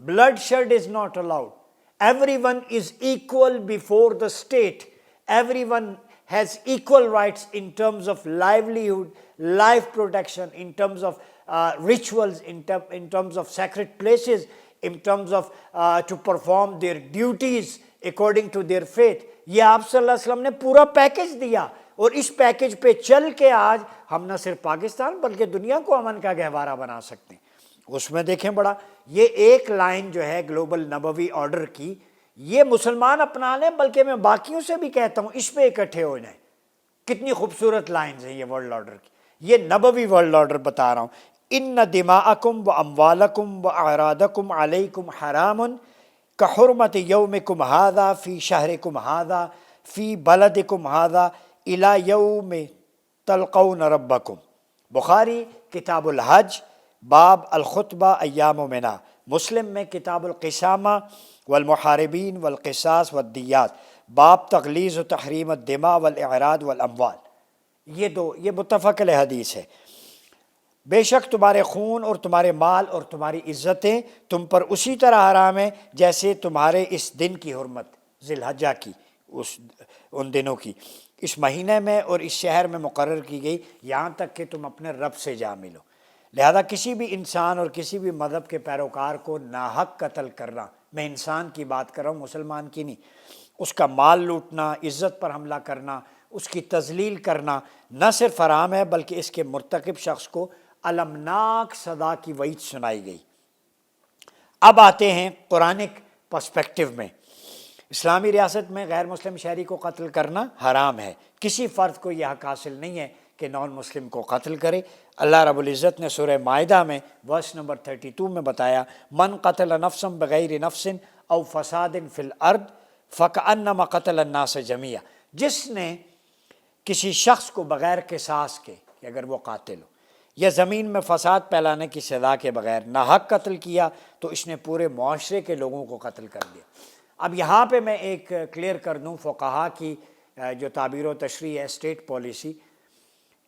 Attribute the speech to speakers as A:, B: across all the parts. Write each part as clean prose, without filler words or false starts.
A: bloodshed is not allowed. Everyone is equal before the state. Everyone has equal rights in terms of livelihood, life protection, in terms of rituals, in terms of sacred places, in terms of to perform their duties according to their faith. یہ آپ صلی اللہ علیہ وسلم نے پورا package دیا, اور اس package پہ چل کے آج ہم نہ صرف پاکستان بلکہ دنیا کو امن کا گہوارہ بنا سکتے ہیں. اس میں دیکھیں بڑا یہ ایک لائن جو ہے گلوبل نبوی آرڈر کی, یہ مسلمان اپنا لیں, بلکہ میں باقیوں سے بھی کہتا ہوں اس پہ اکٹھے ہو جائیں. کتنی خوبصورت لائنز ہیں یہ ورلڈ آرڈر کی, یہ نبوی ورلڈ آرڈر بتا رہا ہوں. ان دماءکم و اموالکم و اعراضکم علیکم حرام کحرمت یومکم ھذا فی شہرکم ھذا فی بلدکم ھذا الی یوم تلقون ربکم. بخاری کتاب الحج باب الخطبہ ایام منا, مسلم میں کتاب القسامہ والمحاربین والقصاص والدیات باب تغلیظ و تحریم الدماء والاعراض والاموال. یہ متفق علیہ حدیث ہے. بے شک تمہارے خون اور تمہارے مال اور تمہاری عزتیں تم پر اسی طرح حرام ہیں جیسے تمہارے اس دن کی حرمت ذی الحجہ کی, ان دنوں کی اس مہینے میں اور اس شہر میں مقرر کی گئی, یہاں تک کہ تم اپنے رب سے جا ملو. لہذا کسی بھی انسان اور کسی بھی مذہب کے پیروکار کو ناحق قتل کرنا, میں انسان کی بات کر رہا ہوں مسلمان کی نہیں, اس کا مال لوٹنا, عزت پر حملہ کرنا, اس کی تذلیل کرنا نہ صرف حرام ہے بلکہ اس کے مرتکب شخص کو المناک سزا کی وعید سنائی گئی. اب آتے ہیں قرآنک پرسپیکٹو میں. اسلامی ریاست میں غیر مسلم شہری کو قتل کرنا حرام ہے. کسی فرد کو یہ حق حاصل نہیں ہے کہ نان مسلم کو قتل کرے. اللہ رب العزت نے سورہ مائدہ میں ورس نمبر 32 میں بتایا, من قتل نفسا بغیر نفس او فساد فی الارض فکأنما قتل الناس جمیعا. جس نے کسی شخص کو بغیر قصاص کے, کہ اگر وہ قاتل ہو یا زمین میں فساد پھیلانے کی سزا کے بغیر ناحق قتل کیا تو اس نے پورے معاشرے کے لوگوں کو قتل کر دیا. اب یہاں پہ میں ایک کلیئر کر دوں فقہا کی جو تعبیر و تشریح ہے, اسٹیٹ پالیسی,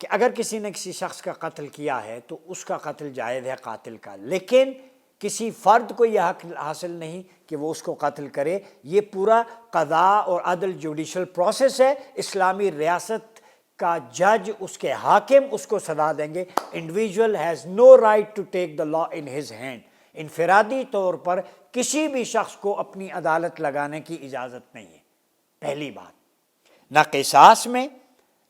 A: کہ اگر کسی نے کسی شخص کا قتل کیا ہے تو اس کا قتل جائز ہے قاتل کا, لیکن کسی فرد کو یہ حق حاصل نہیں کہ وہ اس کو قتل کرے. یہ پورا قضاء اور عدل جوڈیشل پروسیس ہے. اسلامی ریاست کا جج, اس کے حاکم اس کو سزا دیں گے. Individual has no right to take the law in his hand. انفرادی طور پر کسی بھی شخص کو اپنی عدالت لگانے کی اجازت نہیں ہے. پہلی بات, نہ قصاص میں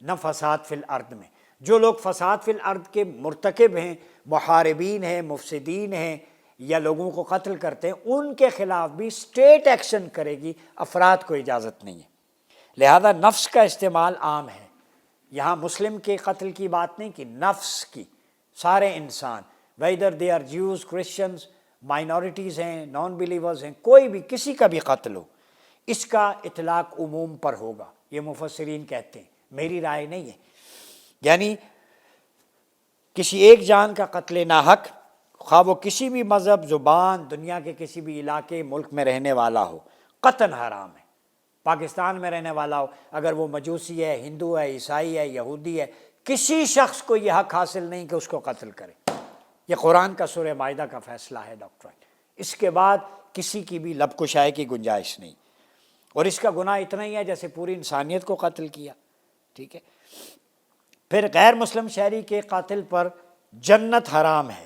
A: نہ فساد فی الارض میں. جو لوگ فساد فی الارض کے مرتکب ہیں, محاربین ہیں, مفسدین ہیں یا لوگوں کو قتل کرتے ہیں, ان کے خلاف بھی اسٹیٹ ایکشن کرے گی, افراد کو اجازت نہیں ہے. لہذا نفس کا استعمال عام ہے. یہاں مسلم کے قتل کی بات نہیں کی, نفس کی. سارے انسان, whether they are Jews, Christians, minorities ہیں, نان بلیورز ہیں, کوئی بھی کسی کا بھی قتل ہو, اس کا اطلاق عموم پر ہوگا. یہ مفسرین کہتے ہیں, میری رائے نہیں ہے. یعنی کسی ایک جان کا قتل ناحق, خواہ وہ کسی بھی مذہب, زبان, دنیا کے کسی بھی علاقے ملک میں رہنے والا ہو, قطعاً حرام ہے. پاکستان میں رہنے والا ہو, اگر وہ مجوسی ہے, ہندو ہے, عیسائی ہے, یہودی ہے, کسی شخص کو یہ حق حاصل نہیں کہ اس کو قتل کرے. یہ قرآن کا سورہ مائدہ کا فیصلہ ہے ڈاکٹرائن. اس کے بعد کسی کی بھی لب کشائی کی گنجائش نہیں, اور اس کا گناہ اتنا ہی ہے جیسے پوری انسانیت کو قتل کیا. ٹھیک ہے. پھر غیر مسلم شہری کے قاتل پر جنت حرام ہے.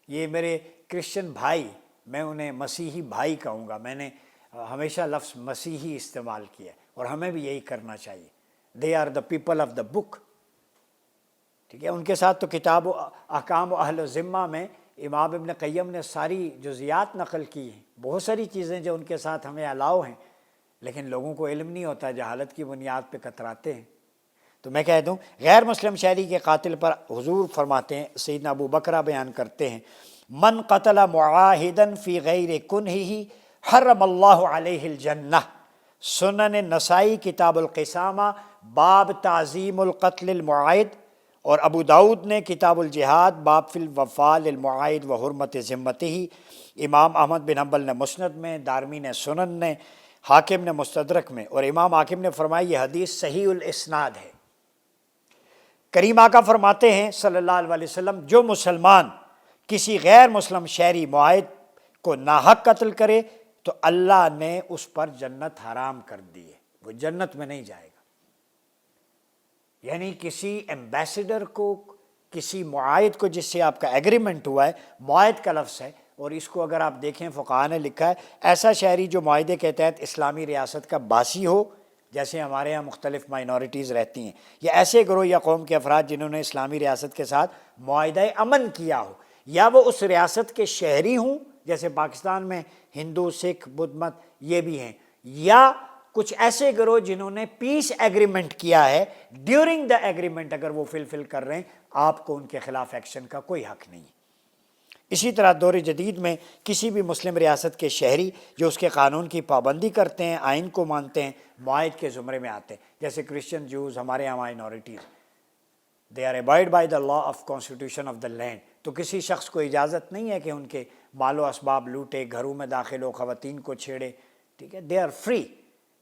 A: یہ میرے کرسچن بھائی, میں انہیں مسیحی بھائی کہوں گا, میں نے ہمیشہ لفظ مسیحی استعمال کیا اور ہمیں بھی یہی کرنا چاہیے. They are the people of the book. ٹھیک ہے. ان کے ساتھ تو کتاب و احکام و اہل و ذمہ میں امام ابن قیم نے ساری جزیات نقل کی ہیں, بہت ساری چیزیں جو ان کے ساتھ ہمیں الاؤ ہیں, لیکن لوگوں کو علم نہیں ہوتا, جہالت کی بنیاد پہ کتراتے ہیں. تو میں کہہ دوں غیر مسلم شہری کے قاتل پر حضور فرماتے ہیں, سیدنا ابو بکرہ بیان کرتے ہیں, من قتل معاہدا فی غیر کنہ حرم اللہ علیہ الجنہ. سنن نسائی کتاب القسامہ باب تعظیم القتل المعاہد, اور ابو داؤد نے کتاب الجہاد باب فی الوفاء للمعاہد و حرمت ذمتہ. امام احمد بن حنبل نے مسند میں, دارمی نے سنن نے, حاکم نے مستدرک میں, اور امام حاکم نے فرمایا یہ حدیث صحیح الاسناد ہے. کریم آقا فرماتے ہیں صلی اللہ علیہ وسلم, جو مسلمان کسی غیر مسلم شہری معاہد کو ناحق قتل کرے تو اللہ نے اس پر جنت حرام کر دی ہے، وہ جنت میں نہیں جائے گا۔ یعنی کسی ایمبیسڈر کو، کسی معاہد کو جس سے آپ کا ایگریمنٹ ہوا ہے، معاہد کا لفظ ہے، اور اس کو اگر آپ دیکھیں فقہاء نے لکھا ہے ایسا شہری جو معاہدے کے تحت اسلامی ریاست کا باسی ہو، جیسے ہمارے یہاں مختلف مائنورٹیز رہتی ہیں، یا ایسے گروہ یا قوم کے افراد جنہوں نے اسلامی ریاست کے ساتھ معاہدہ امن کیا ہو، یا وہ اس ریاست کے شہری ہوں، جیسے پاکستان میں ہندو، سکھ، بدھ مت یہ بھی ہیں، یا کچھ ایسے گروہ جنہوں نے پیس ایگریمنٹ کیا ہے، ڈیورنگ دا ایگریمنٹ اگر وہ فلفل کر رہے ہیں، آپ کو ان کے خلاف ایکشن کا کوئی حق نہیں ہے۔ اسی طرح دور جدید میں کسی بھی مسلم ریاست کے شہری جو اس کے قانون کی پابندی کرتے ہیں، آئین کو مانتے ہیں، معاہد کے زمرے میں آتے ہیں، جیسے کرسچن، جوز، ہمارے یہاں minorities, they are abide by the law of constitution of the land, تو کسی شخص کو اجازت نہیں ہے کہ ان کے مال و اسباب لوٹے، گھروں میں داخل ہو، خواتین کو چھیڑے، ٹھیک ہے، دے آر فری۔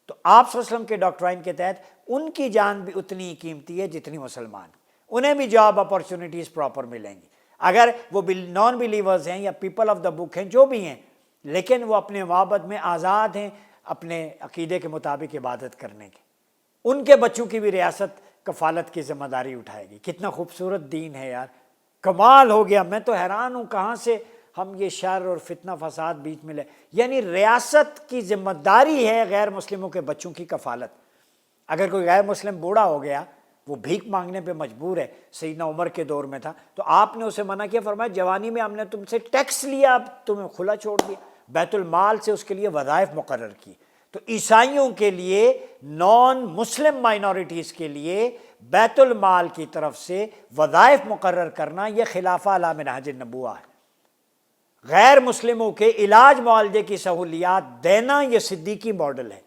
A: تو آپ صلی اللہ علیہ وسلم کے ڈاکٹرائن کے تحت ان کی جان بھی اتنی ہی قیمتی ہے جتنی مسلمان، انہیں بھی جاب اپارچونیٹیز پراپر ملیں گی، اگر وہ نان بلیورز ہیں یا پیپل آف دا بک ہیں، جو بھی ہیں، لیکن وہ اپنے معبد میں آزاد ہیں اپنے عقیدے کے مطابق عبادت کرنے کے، ان کے بچوں کی بھی ریاست کفالت کی ذمہ داری اٹھائے گی۔ کتنا خوبصورت دین ہے یار، کمال ہو گیا، میں تو حیران ہوں کہاں سے ہم یہ شر اور فتنہ فساد بیچ میں لے، یعنی ریاست کی ذمہ داری ہے غیر مسلموں کے بچوں کی کفالت۔ اگر کوئی غیر مسلم بوڑھا ہو گیا، وہ بھیک مانگنے پہ مجبور ہے، سیدنا عمر کے دور میں تھا، تو آپ نے اسے منع کیا، فرمایا جوانی میں ہم نے تم سے ٹیکس لیا، اب تمہیں کھلا چھوڑ دیا، بیت المال سے اس کے لیے وظائف مقرر کی۔ تو عیسائیوں کے لیے، نان مسلم مائنورٹیز کے لیے بیت المال کی طرف سے وظائف مقرر کرنا یہ خلاف اعلیٰ منہج النبوہ ہے۔ غیر مسلموں کے علاج معالجے کی سہولیات دینا یہ صدیقی ماڈل ہے۔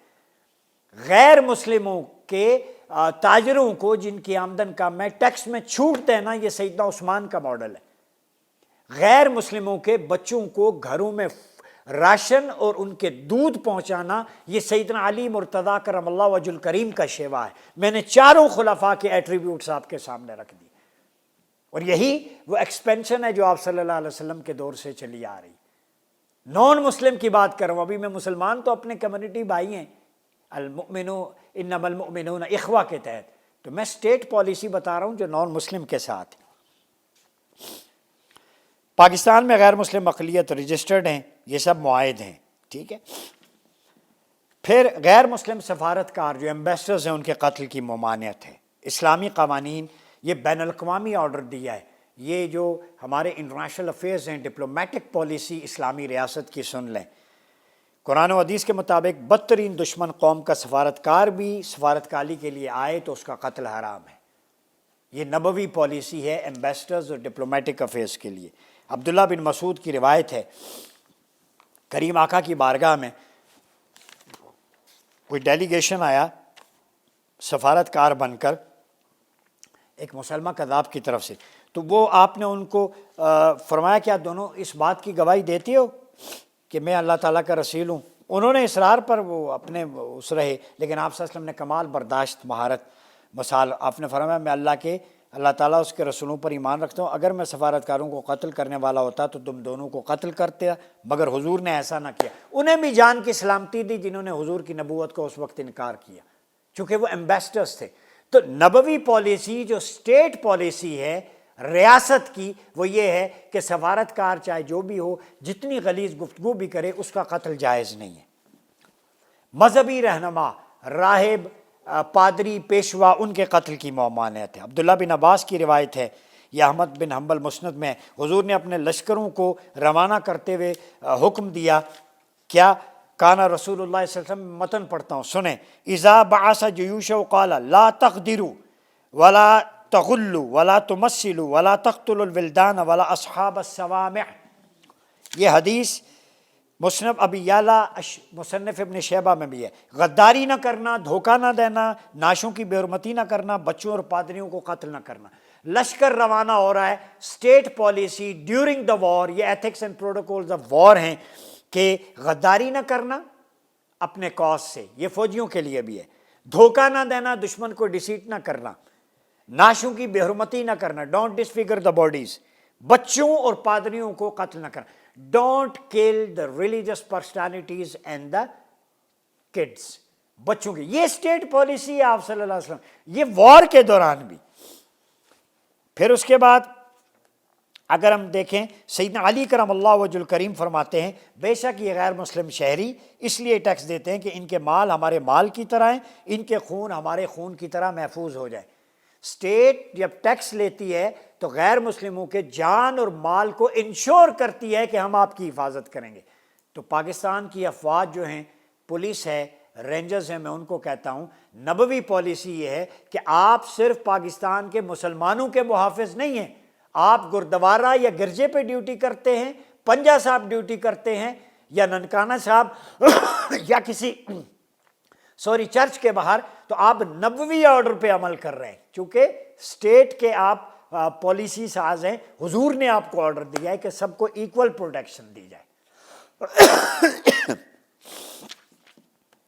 A: غیر مسلموں کے تاجروں کو جن کی آمدن کم ہے ٹیکس میں چھوٹ دینا یہ سیدنا عثمان کا ماڈل ہے۔ غیر مسلموں کے بچوں کو گھروں میں راشن اور ان کے دودھ پہنچانا یہ سیدنا علی مرتضیٰ کرم اللہ وجہ الکریم کا شیوا ہے۔ میں نے چاروں خلفاء کے ایٹریبیوٹس آپ کے سامنے رکھ دی، اور یہی وہ ایکسپینشن ہے جو آپ صلی اللہ علیہ وسلم کے دور سے چلی آ رہی۔ نان مسلم کی بات کروں، ابھی میں مسلمان تو اپنے کمیونٹی بھائی ہیں، المؤمنون انما المؤمنون اخوہ کے تحت، تو میں اسٹیٹ پالیسی بتا رہا ہوں جو نان مسلم کے ساتھ ہے۔ پاکستان میں غیر مسلم اقلیت رجسٹرڈ ہیں، یہ سب معاہد ہیں، ٹھیک ہے۔ پھر غیر مسلم سفارتکار جو ایمبیسڈرز ہیں ان کے قتل کی ممانعت ہے۔ اسلامی قوانین یہ بین الاقوامی آرڈر دیا ہے، یہ جو ہمارے انٹرنیشنل افیئرز ہیں، ڈپلومیٹک پالیسی اسلامی ریاست کی سن لیں۔ قرآن و حدیث کے مطابق بدترین دشمن قوم کا سفارتکار بھی سفارتکاری کے لیے آئے تو اس کا قتل حرام ہے۔ یہ نبوی پالیسی ہے ایمبیسڈرز اور ڈپلومیٹک افیئرز کے لیے۔ عبداللہ بن مسعود کی روایت ہے، کریم آقا کی بارگاہ میں کوئی ڈیلیگیشن آیا سفارتکار بن کر ایک مسلمہ کذاب کی طرف سے، تو وہ آپ نے ان کو فرمایا کیا دونوں اس بات کی گواہی دیتے ہو کہ میں اللہ تعالیٰ کا رسول ہوں؟ انہوں نے اصرار پر وہ اپنے اس رہے، لیکن آپ صلی اللہ علیہ وسلم نے کمال برداشت، مہارت، مثال آپ نے فرمایا میں اللہ تعالیٰ اس کے رسولوں پر ایمان رکھتا ہوں، اگر میں سفارتکاروں کو قتل کرنے والا ہوتا تو تم دونوں کو قتل کرتے، مگر حضور نے ایسا نہ کیا۔ انہیں بھی جان کی سلامتی دی جنہوں نے حضور کی نبوت کو اس وقت انکار کیا، چونکہ وہ ایمبیسڈرز تھے۔ تو نبوی پالیسی جو اسٹیٹ پالیسی ہے ریاست کی، وہ یہ ہے کہ سفارتکار چاہے جو بھی ہو، جتنی غلیظ گفتگو بھی کرے، اس کا قتل جائز نہیں ہے۔ مذہبی رہنما، راہب، پادری، پیشوا، ان کے قتل کی ممانعت ہے۔ عبداللہ بن عباس کی روایت ہے، یہ احمد بن حنبل مسند میں، حضور نے اپنے لشکروں کو روانہ کرتے ہوئے حکم دیا، کیا کانا رسول اللہ صلی اللہ علیہ وسلم، متن پڑھتا ہوں سنیں، اذا بعث جیوشہ قال لا تغدروا ولا تغلوا ولا تمثلوا ولا تقتلوا الولدان ولا اصحاب الصوامع۔ یہ حدیث مصنف ابی یعلا، مصنف ابن شیبہ میں بھی ہے۔ غداری نہ کرنا، دھوکہ نہ دینا، ناشوں کی بے حرمتی نہ کرنا، بچوں اور پادریوں کو قتل نہ کرنا۔ لشکر روانہ ہو رہا ہے، state policy during the war, یہ ethics and protocols of war ہیں کہ غداری نہ کرنا اپنے کاز سے، یہ فوجیوں کے لیے بھی ہے، دھوکہ نہ دینا، دشمن کو ڈیسیٹ نہ کرنا، ناشوں کی بے حرمتی نہ کرنا، ڈونٹ ڈسفگر دا باڈیز، بچوں اور پادریوں کو قتل نہ کرنا. ڈونٹ کل the religious personalities and the kids. بچوں کی یہ اسٹیٹ پالیسی ہے آپ صلی اللہ علیہ وسلم، یہ وار کے دوران بھی. پھر اس کے بعد اگر ہم دیکھیں سیدنا علی کرم اللہ وجہ الکریم فرماتے ہیں بے شک یہ غیر مسلم شہری اس لیے ٹیکس دیتے ہیں کہ ان کے مال ہمارے مال کی طرح ہیں، ان کے خون ہمارے خون کی طرح محفوظ ہو جائے. اسٹیٹ جب ٹیکس لیتی ہے تو غیر مسلموں کے جان اور مال کو انشور کرتی ہے کہ ہم آپ کی حفاظت کریں گے. تو پاکستان کی افواج جو ہیں، پولیس ہے، رینجرز ہیں، میں ان کو کہتا ہوں نبوی پالیسی یہ ہے کہ آپ صرف پاکستان کے مسلمانوں کے محافظ نہیں ہیں. آپ گردوارہ یا گرجے پہ ڈیوٹی کرتے ہیں، پنجا صاحب ڈیوٹی کرتے ہیں، یا ننکانہ صاحب یا کسی چرچ کے باہر، تو آپ نبوی آرڈر پہ عمل کر رہے ہیں. چونکہ اسٹیٹ کے آپ پالیسی ساز ہیں، حضور نے آپ کو آرڈر دیا ہے کہ سب کو ایکول پروٹیکشن دی جائے.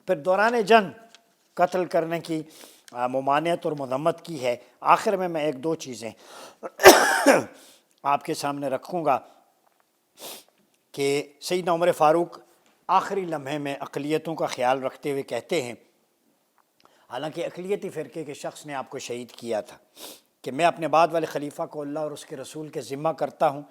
A: پھر دوران جنگ قتل کرنے کی ممانعت اور مذمت کی ہے. آخر میں ایک دو چیزیں آپ کے سامنے رکھوں گا کہ سیدنا عمر فاروق آخری لمحے میں اقلیتوں کا خیال رکھتے ہوئے کہتے ہیں، حالانکہ اقلیتی فرقے کے شخص نے آپ کو شہید کیا تھا، کہ میں اپنے بعد والے خلیفہ کو اللہ اور اس کے رسول کے ذمہ کرتا ہوں،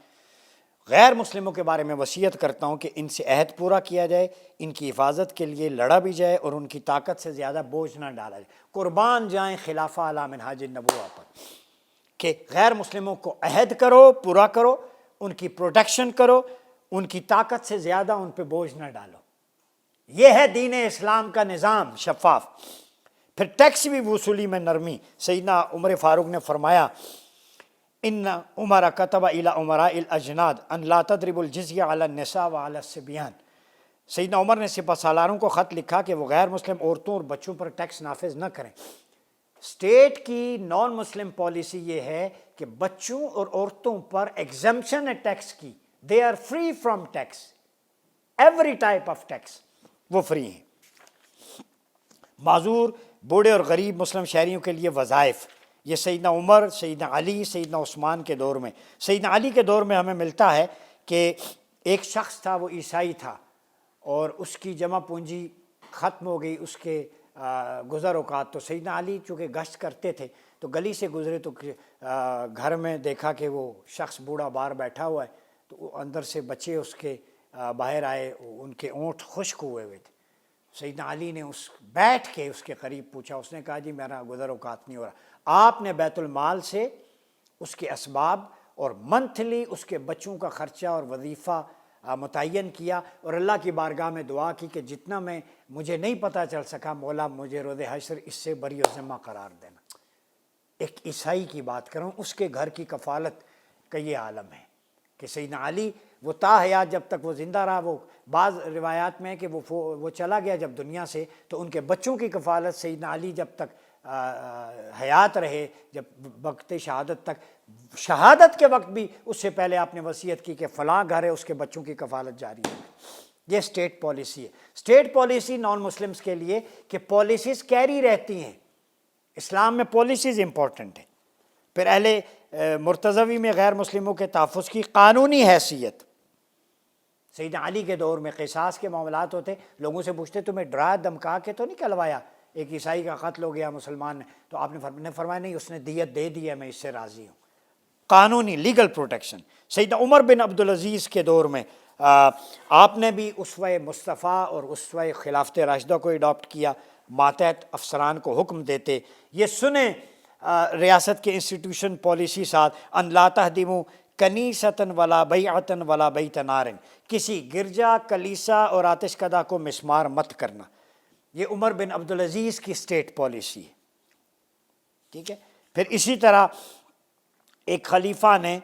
A: غیر مسلموں کے بارے میں وصیت کرتا ہوں کہ ان سے عہد پورا کیا جائے، ان کی حفاظت کے لیے لڑا بھی جائے اور ان کی طاقت سے زیادہ بوجھ نہ ڈالا جائے. قربان جائیں خلافہ علی منہاج النبوہ پر، کہ غیر مسلموں کو عہد کرو، پورا کرو، ان کی پروٹیکشن کرو، ان کی طاقت سے زیادہ ان پہ بوجھ نہ ڈالو. یہ ہے دین اسلام کا نظام شفاف. پھر ٹیکس بھی وصولی میں نرمی. سیدنا عمر فاروق نے فرمایا ان عمر کتب الی امراء الاجناد ان لا تضربوا الجزیہ علی النساء وعلی الصبیان. سیدنا عمر نے سپہ سالاروں کو خط لکھا کہ وہ غیر مسلم عورتوں اور بچوں پر ٹیکس نافذ نہ کریں. اسٹیٹ کی نان مسلم پالیسی یہ ہے کہ بچوں اور عورتوں پر ایگزمپشن ہے ٹیکس کی. They are free from tax, every type of tax وہ فری ہیں. معذور بوڑھے اور غریب مسلم شہریوں کے لیے وظائف، یہ سیدنا عمر، سیدنا علی، سیدنا عثمان کے دور میں. سیدنا علی کے دور میں ہمیں ملتا ہے کہ ایک شخص تھا، وہ عیسائی تھا، اور اس کی جمع پونجی ختم ہو گئی اس کے گزر اوقات. تو سیدنا علی چونکہ گشت کرتے تھے تو گلی سے گزرے تو گھر میں دیکھا کہ وہ شخص بوڑھا باہر بیٹھا ہوا ہے. تو اندر سے بچے اس کے باہر آئے، ان کے اونٹ خشک ہوئے ہوئے تھے. سیدنا علی نے بیٹھ کے اس کے قریب پوچھا. اس نے کہا جی میرا گزر اوقات نہیں ہو رہا. آپ نے بیت المال سے اس کے اسباب اور منتھلی اس کے بچوں کا خرچہ اور وظیفہ متعین کیا، اور اللہ کی بارگاہ میں دعا کی کہ جتنا مجھے نہیں پتہ چل سکا، مولا مجھے روز حشر اس سے بری و ذمہ قرار دینا. ایک عیسائی کی بات کروں، اس کے گھر کی کفالت کا یہ عالم ہے کہ سیدنا علی وہ تا حیات جب تک وہ زندہ رہا. وہ بعض روایات میں ہے کہ وہ چلا گیا جب دنیا سے، تو ان کے بچوں کی کفالت سیدنا علی جب تک حیات رہے، جب وقت شہادت تک، شہادت کے وقت بھی اس سے پہلے آپ نے وصیت کی کہ فلاں گھر ہے اس کے بچوں کی کفالت جاری ہے. یہ اسٹیٹ پالیسی ہے. اسٹیٹ پالیسی نان مسلمس کے لیے کہ پالیسیز کیری رہتی ہیں. اسلام میں پالیسیز امپورٹنٹ ہیں. پھر اہل مرتضوی میں غیر مسلموں کے تحفظ کی قانونی حیثیت. سیدنا علی کے دور میں قصاص کے معاملات ہوتے، لوگوں سے پوچھتے تمہیں ڈرا دمکا کے تو نہیں کلوایا، ایک عیسائی کا قتل ہو گیا مسلمان نے، تو آپ نے فرمایا نہیں، اس نے دیت دے دی ہے، میں اس سے راضی ہوں. قانونی لیگل پروٹیکشن. سیدنا عمر بن عبدالعزیز کے دور میں آپ نے بھی اسوہ مصطفیٰ اور اسوہ خلافت راشدہ کو اڈاپٹ کیا. ماتحت افسران کو حکم دیتے، یہ سنیں ریاست کے انسٹیٹیوشن پالیسی ساتھ، ان لا تہدموا کنیستن ولا بیعتن ولا بیت نار، کسی گرجا، کلیسا اور آتش کدہ کو مسمار مت کرنا. یہ عمر بن عبدالعزیز کی اسٹیٹ پالیسی ہے. ٹھیک ہے. پھر اسی طرح ایک خلیفہ نے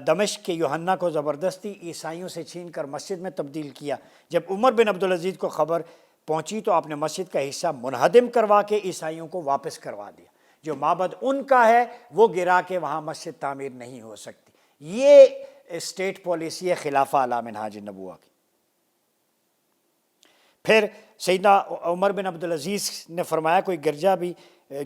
A: دمشق کے یوحنا کو زبردستی عیسائیوں سے چھین کر مسجد میں تبدیل کیا. جب عمر بن عبدالعزیز کو خبر پہنچی تو آپ نے مسجد کا حصہ منہدم کروا کے عیسائیوں کو واپس کروا دیا. جو معبد ان کا ہے وہ گرا کے وہاں مسجد تعمیر نہیں ہو سکتی. یہ اسٹیٹ پالیسی ہے خلافہ علی منہاج النبوہ کی. پھر سیدنا عمر بن عبدالعزیز نے فرمایا کوئی گرجا بھی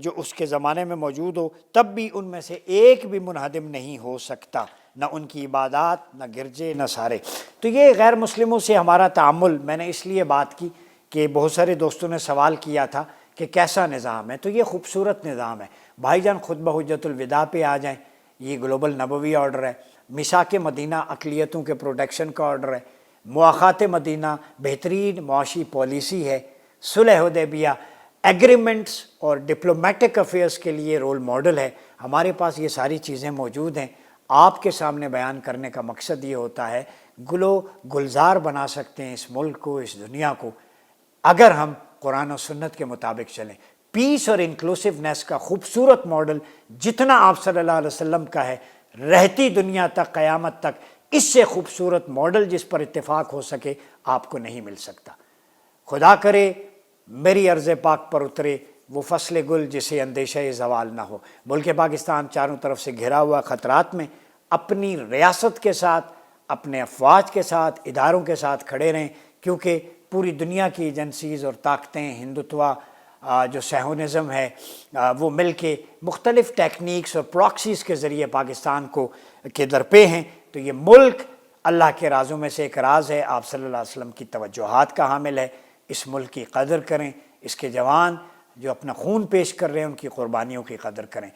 A: جو اس کے زمانے میں موجود ہو تب بھی ان میں سے ایک بھی منہدم نہیں ہو سکتا نہ ان کی عبادات، نہ گرجے، نہ سارے۔ تو یہ غیر مسلموں سے ہمارا تعامل، میں نے اس لیے بات کی کہ بہت سارے دوستوں نے سوال کیا تھا کہ کیسا نظام ہے، تو یہ خوبصورت نظام ہے۔ بھائی جان خود بحجت الوداع پہ آ جائیں، یہ گلوبل نبوی آرڈر ہے، میثاق مدینہ اقلیتوں کے پروٹیکشن کا آرڈر ہے، مواخات مدینہ بہترین معاشی پالیسی ہے، صلح حدیبیہ ایگریمنٹس اور ڈپلومیٹک افیئرس کے لیے رول ماڈل ہے۔ ہمارے پاس یہ ساری چیزیں موجود ہیں۔ آپ کے سامنے بیان کرنے کا مقصد یہ ہوتا ہے گلو گلزار بنا سکتے ہیں اس ملک کو، اس دنیا کو، اگر ہم قرآن و سنت کے مطابق چلیں۔ پیس اور انکلوسیونیس کا خوبصورت ماڈل جتنا آپ صلی اللہ علیہ وسلم کا ہے، رہتی دنیا تک، قیامت تک اس سے خوبصورت ماڈل جس پر اتفاق ہو سکے آپ کو نہیں مل سکتا۔ خدا کرے میری عرض پاک پر اترے وہ فصل گل جسے اندیشہ زوال نہ ہو۔ ملک پاکستان چاروں طرف سے گھرا ہوا خطرات میں اپنی ریاست کے ساتھ، اپنے افواج کے ساتھ، اداروں کے ساتھ کھڑے رہیں، کیونکہ پوری دنیا کی ایجنسیز اور طاقتیں، ہندوتوا جو سیہونزم ہے، وہ مل کے مختلف ٹیکنیکس اور پراکسیز کے ذریعے پاکستان کو کے درپے ہیں۔ تو یہ ملک اللہ کے رازوں میں سے ایک راز ہے، آپ صلی اللہ علیہ وسلم کی توجہات کا حامل ہے۔ اس ملک کی قدر کریں، اس کے جوان جو اپنا خون پیش کر رہے ہیں ان کی قربانیوں کی قدر کریں۔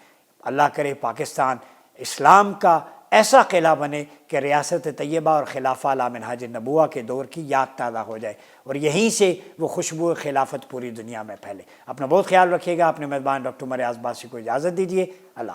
A: اللہ کرے پاکستان اسلام کا ایسا قلعہ بنے کہ ریاست طیبہ اور خلافہ علی منہاج النبوہ کے دور کی یاد تازہ ہو جائے، اور یہیں سے وہ خوشبو خلافت پوری دنیا میں پھیلے۔ اپنا بہت خیال رکھیے گا۔ اپنے میزبان ڈاکٹر عمر ایاز باسی کو اجازت دیجیے۔ اللہ